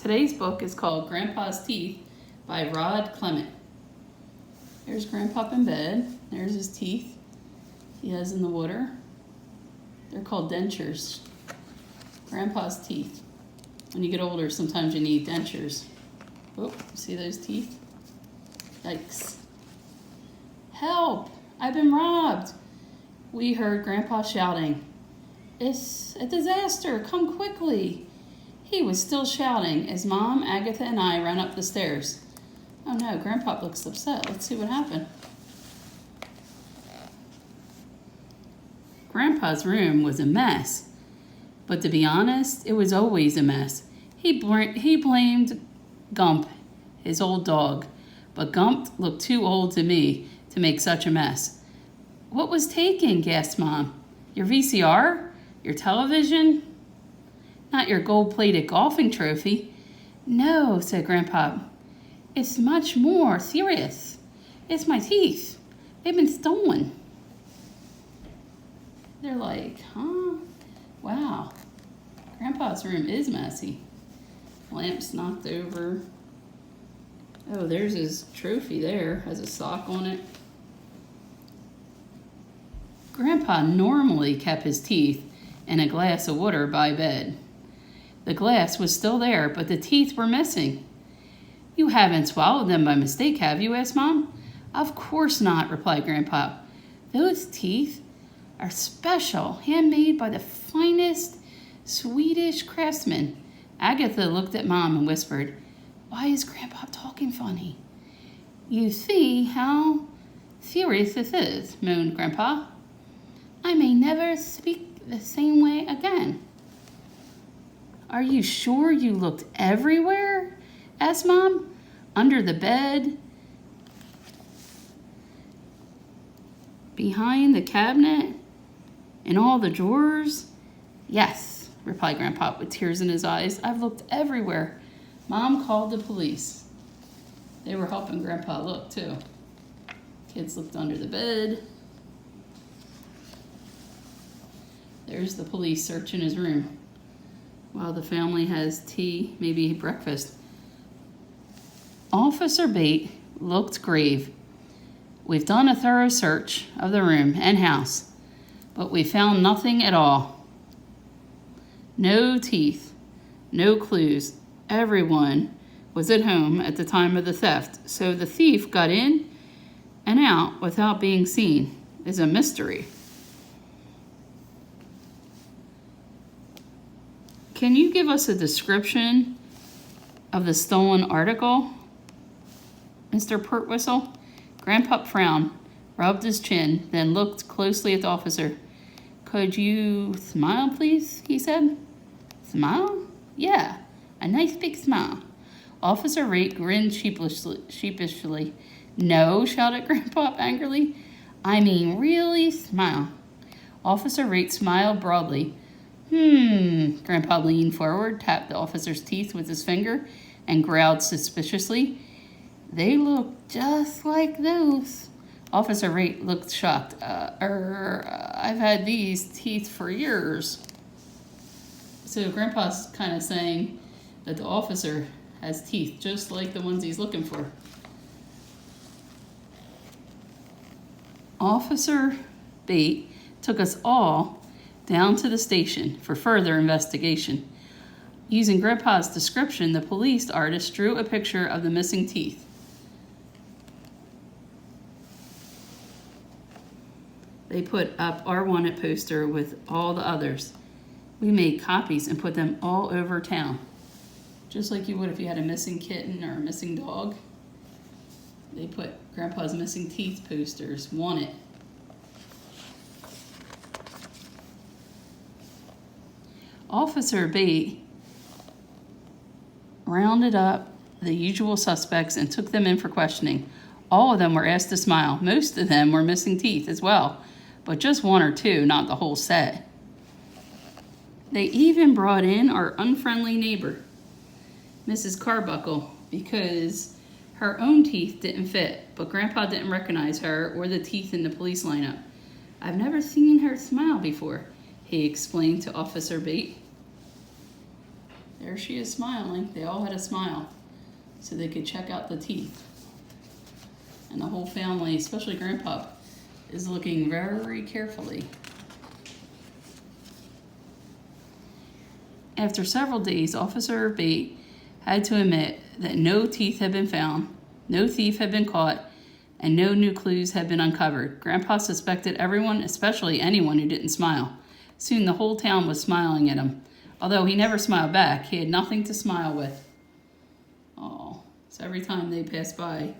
Today's book is called Grandpa's Teeth by Rod Clement. There's Grandpa in bed. There's his teeth he has in the water. They're called dentures. Grandpa's teeth. When you get older, sometimes you need dentures. Oh, see those teeth? Yikes. Help! I've been robbed! We heard Grandpa shouting. It's a disaster! Come quickly! He was still shouting as Mom, Agatha, and I ran up the stairs. Oh no, Grandpa looks upset. Let's see what happened. Grandpa's room was a mess. But to be honest, it was always a mess. He blamed Gump, his old dog. But Gump looked too old to me to make such a mess. What was taken? Gasped Mom. Your VCR? Your television? Not your gold-plated golfing trophy. No, said Grandpa. It's much more serious. It's my teeth. They've been stolen. They're like, huh? Wow. Grandpa's room is messy. Lamp's knocked over. Oh, there's his trophy there. Has a sock on it. Grandpa normally kept his teeth in a glass of water by bed. The glass was still there, but the teeth were missing. You haven't swallowed them by mistake, have you? Asked Mom. Of course not, replied Grandpa. Those teeth are special, handmade by the finest Swedish craftsmen. Agatha looked at Mom and whispered, Why is Grandpa talking funny? You see how serious this is, moaned Grandpa. I may never speak the same way again. Are you sure you looked everywhere? Asked Mom. Under the bed, behind the cabinet, in all the drawers? Yes, replied Grandpa with tears in his eyes. I've looked everywhere. Mom called the police. They were helping Grandpa look, too. Kids looked under the bed. There's the police searching his room while the family has tea, maybe breakfast. Officer Bate looked grave. We've done a thorough search of the room and house, but we found nothing at all. No teeth, no clues. Everyone was at home at the time of the theft, so the thief got in and out without being seen is a mystery. Can you give us a description of the stolen article, Mr. Pertwhistle? Grandpa frowned, rubbed his chin, then looked closely at the officer. Could you smile, please? He said. Smile? Yeah, a nice big smile. Officer Rate grinned sheepishly. No, shouted Grandpa angrily. I mean really smile. Officer Rate smiled broadly. Grandpa leaned forward, tapped the officer's teeth with his finger, and growled suspiciously. They look just like those. Officer Rate looked shocked. I've had these teeth for years. So Grandpa's kind of saying that the officer has teeth just like the ones he's looking for. Officer Bate took us all down to the station for further investigation. Using Grandpa's description, the police artist drew a picture of the missing teeth. They put up our wanted poster with all the others. We made copies and put them all over town. Just like you would if you had a missing kitten or a missing dog. They put Grandpa's missing teeth posters, wanted. Officer Bate rounded up the usual suspects and took them in for questioning. All of them were asked to smile. Most of them were missing teeth as well, but just one or two, not the whole set. They even brought in our unfriendly neighbor, Mrs. Carbuncle, because her own teeth didn't fit, but Grandpa didn't recognize her or the teeth in the police lineup. I've never seen her smile before, he explained to Officer Bate. There she is smiling. They all had a smile so they could check out the teeth. And the whole family, especially Grandpa, is looking very carefully. After several days, Officer Bate had to admit that no teeth had been found, no thief had been caught, and no new clues had been uncovered. Grandpa suspected everyone, especially anyone who didn't smile. Soon the whole town was smiling at him. Although he never smiled back, he had nothing to smile with. Oh, so every time they passed by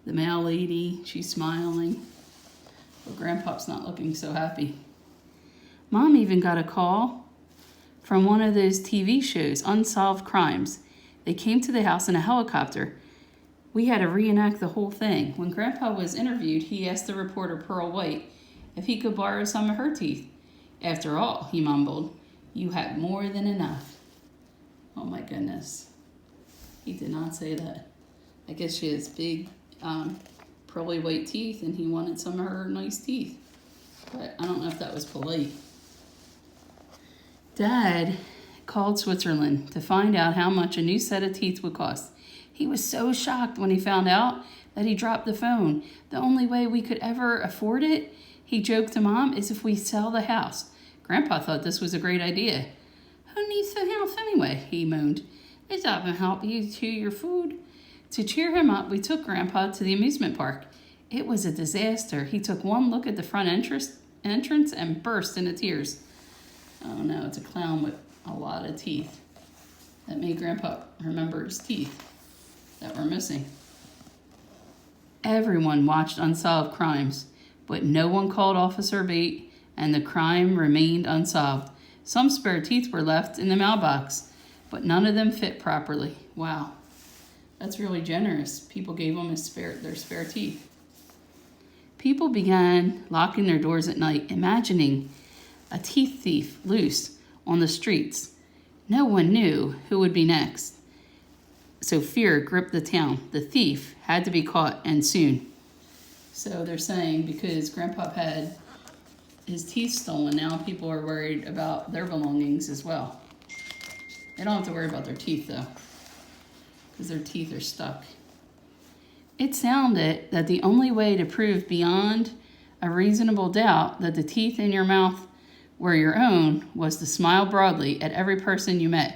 the mail lady, she's smiling. But Grandpa's not looking so happy. Mom even got a call from one of those TV shows, Unsolved Crimes. They came to the house in a helicopter. We had to reenact the whole thing. When Grandpa was interviewed, he asked the reporter Pearl White if he could borrow some of her teeth. After all, he mumbled, "You have more than enough." Oh my goodness. He did not say that. I guess she has big, pearly white teeth and he wanted some of her nice teeth. But I don't know if that was polite. Dad called Switzerland to find out how much a new set of teeth would cost. He was so shocked when he found out that he dropped the phone. The only way we could ever afford it, he joked to Mom, is if we sell the house. Grandpa thought this was a great idea. "Who needs the house anyway?" he moaned. "It's not going to help you to your food." To cheer him up, we took Grandpa to the amusement park. It was a disaster. He took one look at the front entrance and burst into tears. Oh no, it's a clown with a lot of teeth. That made Grandpa remember his teeth that were missing. Everyone watched Unsolved Crimes, but no one called Officer Bate, and the crime remained unsolved. Some spare teeth were left in the mailbox, but none of them fit properly. Wow, that's really generous. People gave them their spare teeth. People began locking their doors at night, imagining a teeth thief loose on the streets. No one knew who would be next. So fear gripped the town. The thief had to be caught, and soon. So they're saying because Grandpa had his teeth stolen, now people are worried about their belongings as well. They don't have to worry about their teeth though, because their teeth are stuck. It sounded that the only way to prove beyond a reasonable doubt that the teeth in your mouth were your own was to smile broadly at every person you met.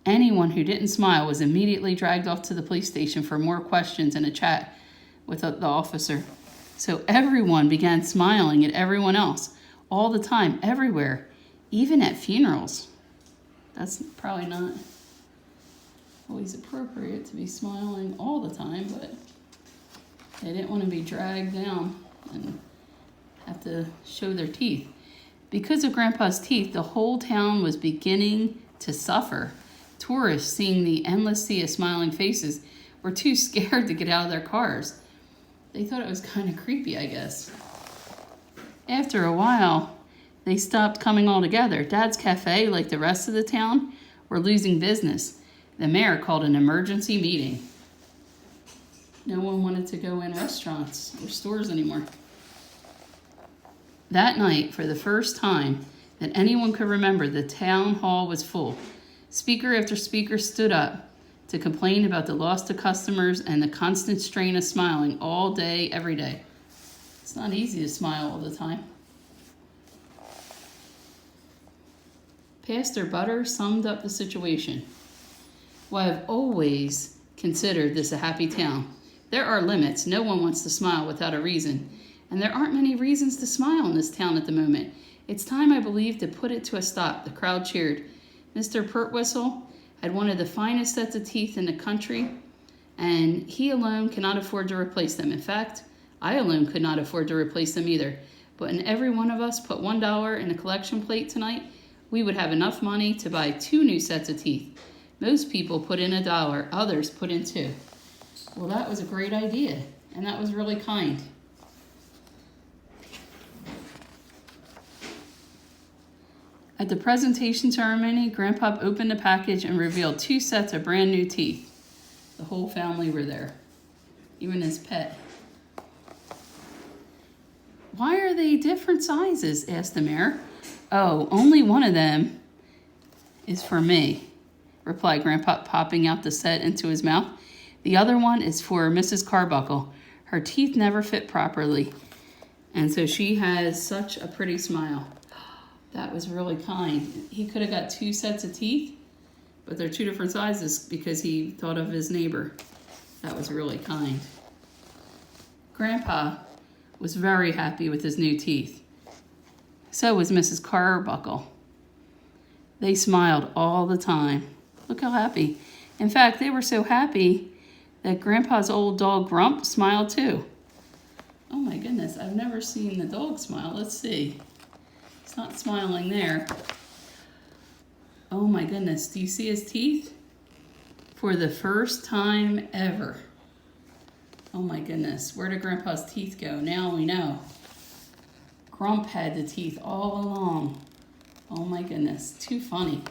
Anyone who didn't smile was immediately dragged off to the police station for more questions and a chat with the officer. So everyone began smiling at everyone else, all the time, everywhere, even at funerals. That's probably not always appropriate to be smiling all the time, but they didn't want to be dragged down and have to show their teeth. Because of Grandpa's teeth, the whole town was beginning to suffer. Tourists, seeing the endless sea of smiling faces, were too scared to get out of their cars. They thought it was kind of creepy, I guess. After a while, they stopped coming altogether. Dad's cafe, like the rest of the town, were losing business. The mayor called an emergency meeting. No one wanted to go in restaurants or stores anymore. That night, for the first time that anyone could remember, the town hall was full. Speaker after speaker stood up to complain about the loss to customers and the constant strain of smiling all day, every day. It's not easy to smile all the time. Pastor Butter summed up the situation. "Well, I've always considered this a happy town. There are limits. No one wants to smile without a reason. And there aren't many reasons to smile in this town at the moment. It's time, I believe, to put it to a stop." The crowd cheered. Mr. Pertwhistle had one of the finest sets of teeth in the country, and he alone cannot afford to replace them. In fact, I alone could not afford to replace them either. But when every one of us put $1 in a collection plate tonight, we would have enough money to buy 2 new sets of teeth. Most people put in $1, others put in 2. Well, that was a great idea, and that was really kind. At the presentation ceremony, Grandpa opened the package and revealed 2 sets of brand new teeth. The whole family were there, even his pet. "Why are they different sizes?" asked the mayor. "Oh, only one of them is for me. replied Grandpa, popping out the set into his mouth. The other one is for Mrs. Carbuncle. Her teeth never fit properly. And so she has such a pretty smile. That was really kind. He could have got 2 sets of teeth, but they're 2 different sizes because he thought of his neighbor. That was really kind. Grandpa was very happy with his new teeth. So was Mrs. Carbuncle. They smiled all the time. Look how happy. In fact, they were so happy that Grandpa's old dog Grump smiled too. Oh my goodness, I've never seen the dog smile. Let's see. He's not smiling there. Oh my goodness, do you see his teeth? For the first time ever. Oh my goodness, where did Grandpa's teeth go? Now we know. Grump had the teeth all along. Oh my goodness, too funny.